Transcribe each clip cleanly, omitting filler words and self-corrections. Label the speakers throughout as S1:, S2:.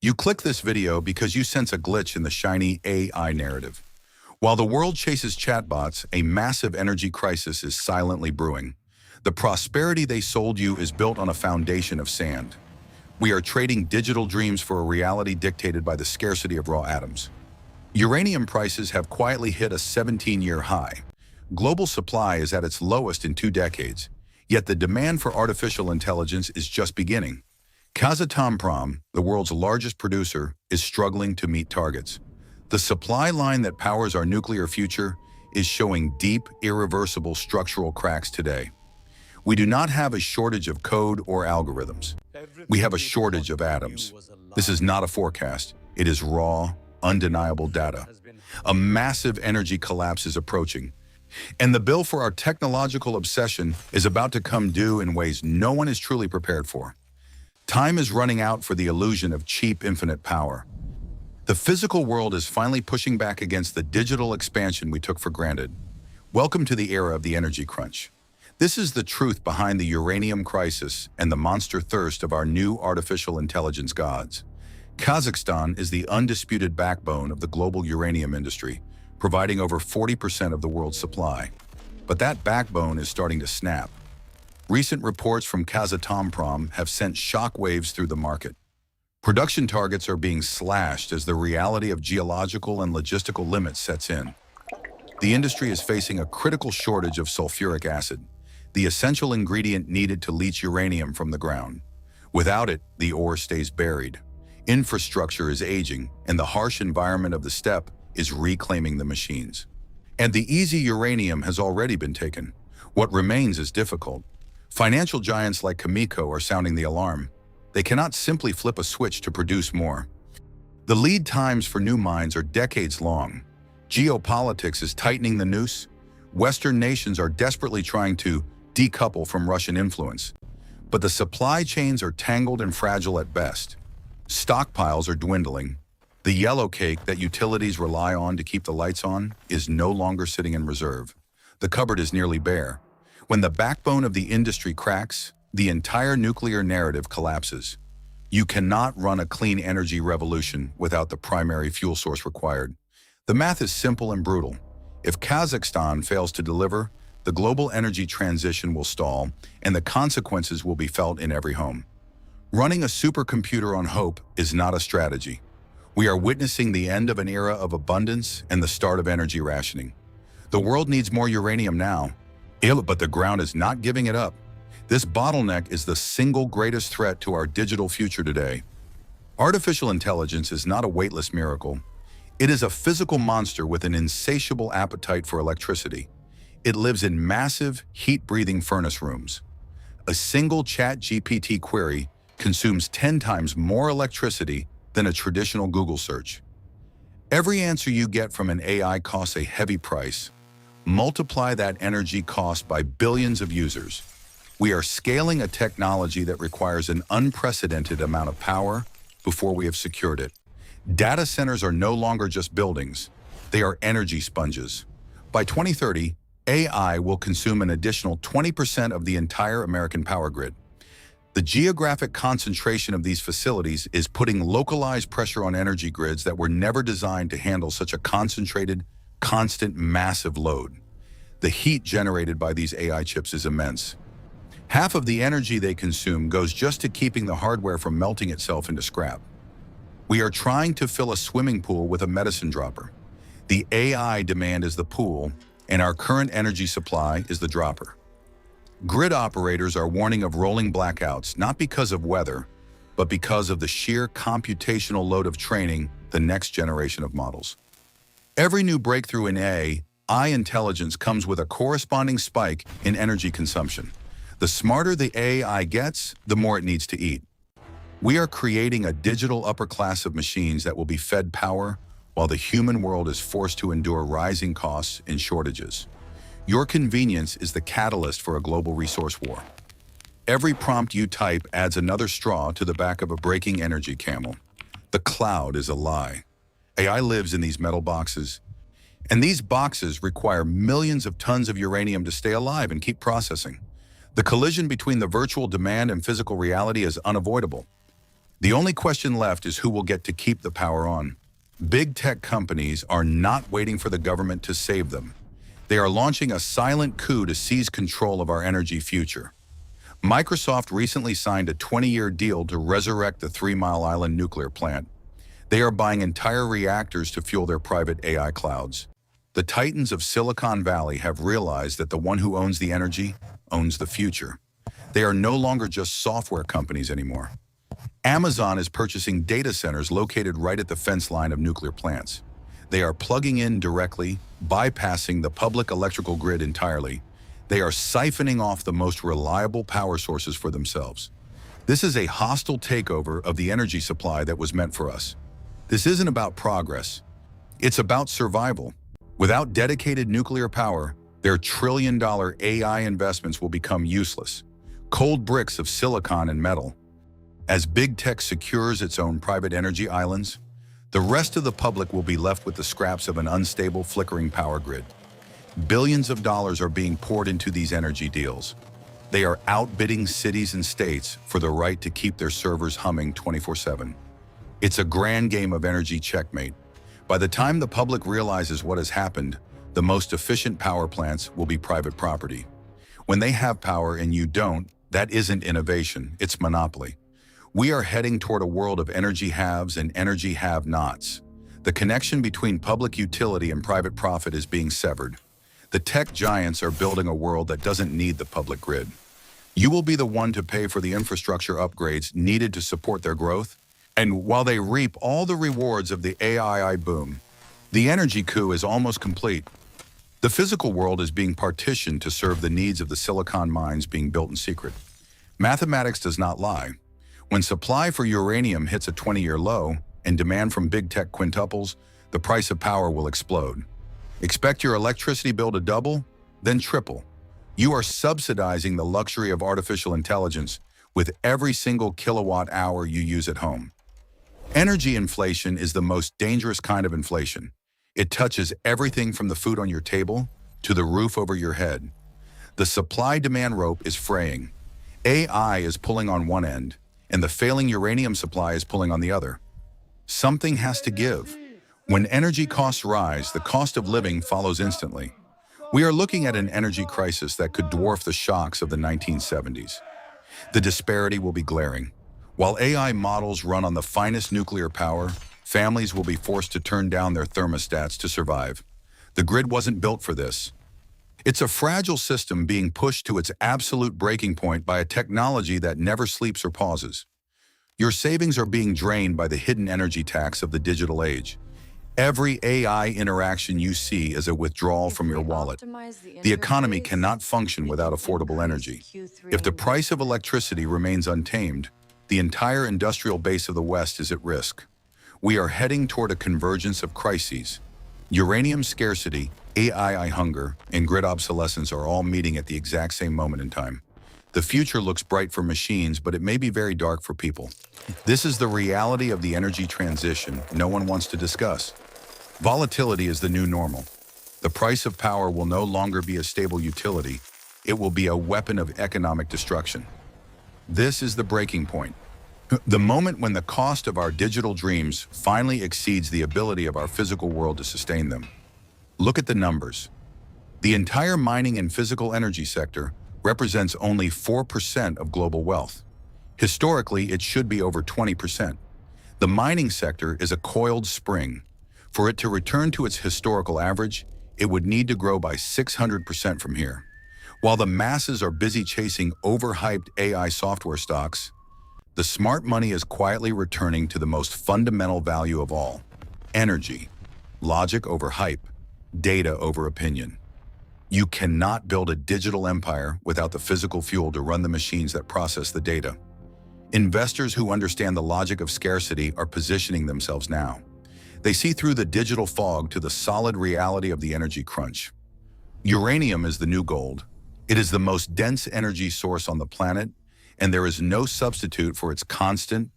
S1: You click this video because you sense a glitch in the shiny AI narrative. While the world chases chatbots, a massive energy crisis is silently brewing. The prosperity they sold you is built on a foundation of sand. We are trading digital dreams for a reality dictated by the scarcity of raw atoms. Uranium prices have quietly hit a 17-year high. Global supply is at its lowest in 2 decades, yet the demand for artificial intelligence is just beginning. Kazatomprom, the world's largest producer, is struggling to meet targets. The supply line that powers our nuclear future is showing deep, irreversible structural cracks today. We do not have a shortage of code or algorithms. We have a shortage of atoms. This is not a forecast. It is raw, undeniable data. A massive energy collapse is approaching, and the bill for our technological obsession is about to come due in ways no one is truly prepared for. Time is running out for the illusion of cheap, infinite power. The physical world is finally pushing back against the digital expansion we took for granted. Welcome to the era of the energy crunch. This is the truth behind the uranium crisis and the monster thirst of our new artificial intelligence gods. Kazakhstan is the undisputed backbone of the global uranium industry, providing over 40% of the world's supply. But that backbone is starting to snap. Recent reports from Kazatomprom have sent shockwaves through the market. Production targets are being slashed as the reality of geological and logistical limits sets in. The industry is facing a critical shortage of sulfuric acid, the essential ingredient needed to leach uranium from the ground. Without it, the ore stays buried. Infrastructure is aging, and the harsh environment of the steppe is reclaiming the machines. And the easy uranium has already been taken. What remains is difficult. Financial giants like Cameco are sounding the alarm. They cannot simply flip a switch to produce more. The lead times for new mines are decades long. Geopolitics is tightening the noose. Western nations are desperately trying to decouple from Russian influence. But the supply chains are tangled and fragile at best. Stockpiles are dwindling. The yellow cake that utilities rely on to keep the lights on is no longer sitting in reserve. The cupboard is nearly bare. When the backbone of the industry cracks, the entire nuclear narrative collapses. You cannot run a clean energy revolution without the primary fuel source required. The math is simple and brutal. If Kazakhstan fails to deliver, the global energy transition will stall, and the consequences will be felt in every home. Running a supercomputer on hope is not a strategy. We are witnessing the end of an era of abundance and the start of energy rationing. The world needs more uranium now, but the ground is not giving it up. This bottleneck is the single greatest threat to our digital future today. Artificial intelligence is not a weightless miracle. It is a physical monster with an insatiable appetite for electricity. It lives in massive, heat-breathing furnace rooms. A single ChatGPT query consumes 10 times more electricity than a traditional Google search. Every answer you get from an AI costs a heavy price. Multiply that energy cost by billions of users. We are scaling a technology that requires an unprecedented amount of power before we have secured it. Data centers are no longer just buildings. They are energy sponges. By 2030, AI will consume an additional 20% of the entire American power grid. The geographic concentration of these facilities is putting localized pressure on energy grids that were never designed to handle such a concentrated, constant, massive load. The heat generated by these AI chips is immense. Half of the energy they consume goes just to keeping the hardware from melting itself into scrap. We are trying to fill a swimming pool with a medicine dropper. The AI demand is the pool, and our current energy supply is the dropper. Grid operators are warning of rolling blackouts, not because of weather, but because of the sheer computational load of training the next generation of models. Every new breakthrough in AI intelligence comes with a corresponding spike in energy consumption. The smarter the AI gets, the more it needs to eat. We are creating a digital upper class of machines that will be fed power while the human world is forced to endure rising costs and shortages. Your convenience is the catalyst for a global resource war. Every prompt you type adds another straw to the back of a breaking energy camel. The cloud is a lie. AI lives in these metal boxes, and these boxes require millions of tons of uranium to stay alive and keep processing. The collision between the virtual demand and physical reality is unavoidable. The only question left is who will get to keep the power on. Big tech companies are not waiting for the government to save them. They are launching a silent coup to seize control of our energy future. Microsoft recently signed a 20-year deal to resurrect the 3 Mile Island nuclear plant. They are buying entire reactors to fuel their private AI clouds. The titans of Silicon Valley have realized that the one who owns the energy owns the future. They are no longer just software companies anymore. Amazon is purchasing data centers located right at the fence line of nuclear plants. They are plugging in directly, bypassing the public electrical grid entirely. They are siphoning off the most reliable power sources for themselves. This is a hostile takeover of the energy supply that was meant for us. This isn't about progress. It's about survival. Without dedicated nuclear power, their trillion-dollar AI investments will become useless. Cold bricks of silicon and metal. As big tech secures its own private energy islands, the rest of the public will be left with the scraps of an unstable, flickering power grid. Billions of dollars are being poured into these energy deals. They are outbidding cities and states for the right to keep their servers humming 24/7. It's a grand game of energy checkmate. By the time the public realizes what has happened, the most efficient power plants will be private property. When they have power and you don't, that isn't innovation, it's monopoly. We are heading toward a world of energy haves and energy have-nots. The connection between public utility and private profit is being severed. The tech giants are building a world that doesn't need the public grid. You will be the one to pay for the infrastructure upgrades needed to support their growth, and while they reap all the rewards of the AI boom, the energy coup is almost complete. The physical world is being partitioned to serve the needs of the silicon mines being built in secret. Mathematics does not lie. When supply for uranium hits a 20-year low and demand from big tech quintuples, the price of power will explode. Expect your electricity bill to double, then triple. You are subsidizing the luxury of artificial intelligence with every single kilowatt hour you use at home. Energy inflation is the most dangerous kind of inflation. It touches everything from the food on your table to the roof over your head. The supply-demand rope is fraying. AI is pulling on one end, and the failing uranium supply is pulling on the other. Something has to give. When energy costs rise, the cost of living follows instantly. We are looking at an energy crisis that could dwarf the shocks of the 1970s. The disparity will be glaring. While AI models run on the finest nuclear power, families will be forced to turn down their thermostats to survive. The grid wasn't built for this. It's a fragile system being pushed to its absolute breaking point by a technology that never sleeps or pauses. Your savings are being drained by the hidden energy tax of the digital age. Every AI interaction you see is a withdrawal from your wallet. The economy cannot function without affordable energy. If the price of electricity remains untamed, the entire industrial base of the West is at risk. We are heading toward a convergence of crises. Uranium scarcity, AI hunger, and grid obsolescence are all meeting at the exact same moment in time. The future looks bright for machines, but it may be very dark for people. This is the reality of the energy transition no one wants to discuss. Volatility is the new normal. The price of power will no longer be a stable utility. It will be a weapon of economic destruction. This is the breaking point. The moment when the cost of our digital dreams finally exceeds the ability of our physical world to sustain them. Look at the numbers. The entire mining and physical energy sector represents only 4% of global wealth. Historically, it should be over 20%. The mining sector is a coiled spring. For it to return to its historical average, it would need to grow by 600% from here. While the masses are busy chasing overhyped AI software stocks, the smart money is quietly returning to the most fundamental value of all: energy. Logic over hype, data over opinion. You cannot build a digital empire without the physical fuel to run the machines that process the data. Investors who understand the logic of scarcity are positioning themselves now. They see through the digital fog to the solid reality of the energy crunch. Uranium is the new gold. It is the most dense energy source on the planet, and there is no substitute for its constant,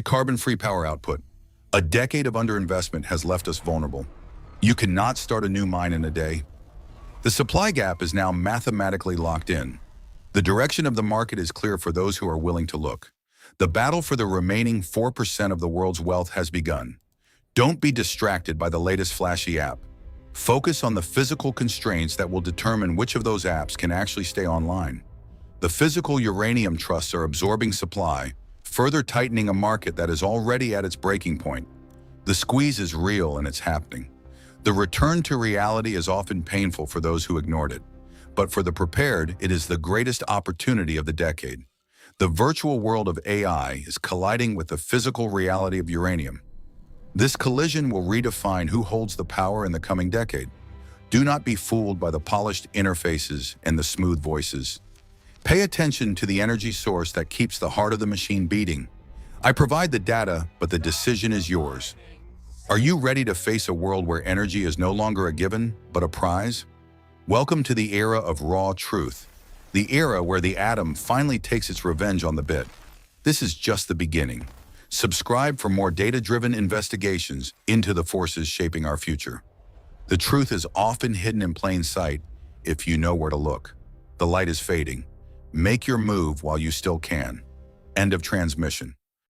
S1: carbon-free power output. A decade of underinvestment has left us vulnerable. You cannot start a new mine in a day. The supply gap is now mathematically locked in. The direction of the market is clear for those who are willing to look. The battle for the remaining 4% of the world's wealth has begun. Don't be distracted by the latest flashy app. Focus on the physical constraints that will determine which of those apps can actually stay online. The physical uranium trusts are absorbing supply, further tightening a market that is already at its breaking point. The squeeze is real and it's happening. The return to reality is often painful for those who ignored it, but for the prepared, it is the greatest opportunity of the decade. The virtual world of AI is colliding with the physical reality of uranium. This collision will redefine who holds the power in the coming decade. Do not be fooled by the polished interfaces and the smooth voices. Pay attention to the energy source that keeps the heart of the machine beating. I provide the data, but the decision is yours. Are you ready to face a world where energy is no longer a given, but a prize? Welcome to the era of raw truth, the era where the atom finally takes its revenge on the bit. This is just the beginning. Subscribe for more data-driven investigations into the forces shaping our future. The truth is often hidden in plain sight if you know where to look. The light is fading. Make your move while you still can. End of transmission.